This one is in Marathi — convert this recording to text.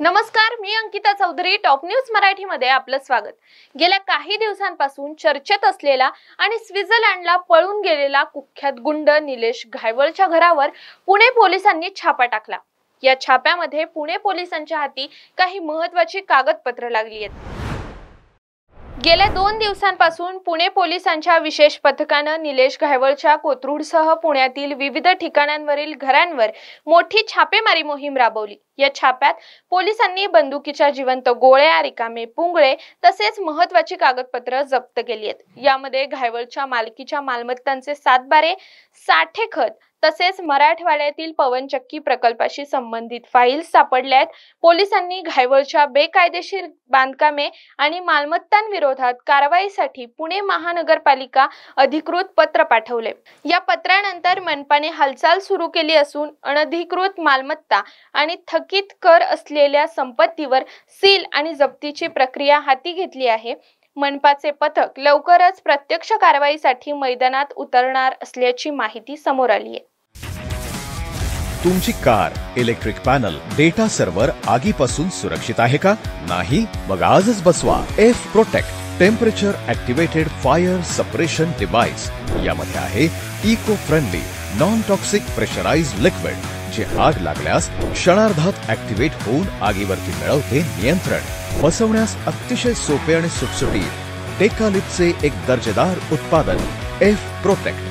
नमस्कार, मी अंकिता चौधरी. टॉप न्यूज मराठीमध्ये आपलं स्वागत. गेल्या काही दिवसांपासून चर्चेत असलेला आणि स्वित्झर्लंडला पळून गेलेला कुख्यात गुंड निलेश घायवळच्या घरावर पुणे पोलिसांनी छापा टाकला. या छाप्यामध्ये पुणे पोलिसांच्या हाती काही महत्त्वाची कागदपत्र लागली आहेत. गेल्या 2 दिवसांपासून पुणे पोलिसांच्या विशेष पथकानं निलेश घायवळच्या कोथरूडसह पुण्यातील विविध ठिकाणांवरील घरांवर मोठी छापेमारी मोहीम राबवली. या छाप्यात पोलिसांनी बंदुकीच्या जिवंत गोळ्या, रिकामे पुंगळे तसेच महत्त्वाची कागदपत्र जप्त केली आहेत. यामध्ये घायवळच्या मालकीच्या मालमत्तांचे सातबारे, साठेखत तसेच मराठवाड्यातील पवनचक्की प्रकल्पाशी संबंधित फाईल्स सापडल्या आहेत. पोलिसांनी घायवळच्या बेकायदेशीर बांधकामे आणि मालमत्तांविरोधात कारवाईसाठी पुणे महानगरपालिका अधिकृत पत्र पाठवले. या पत्रानंतर मनपाने हालचाल सुरू केली असून अनधिकृत मालमत्ता आणि थकीत कर असलेल्या संपत्तीवर सील आणि जप्तीची प्रक्रिया हाती घेतली आहे. मनपाचे पथक लवकरच प्रत्यक्ष कारवाईसाठी मैदानात उतरणार असल्याची माहिती समोर आली आहे. तुमची car, electric panel, data server आगीपासून सुरक्षित आहे का? नाही? मग आजच बसवा F protect temperature activated fire suppression device. यामध्ये आहे eco friendly non toxic pressurised liquid, जे आग लागल्यास क्षणार्धात ऍक्टिव्हेट होऊन आगीवरती मिळवते नियंत्रण. बसवण्यास अतिशय सोपे आणि सुटसुटीत टेकालिपचे एक दर्जेदार उत्पादन एफ प्रोटेक्ट.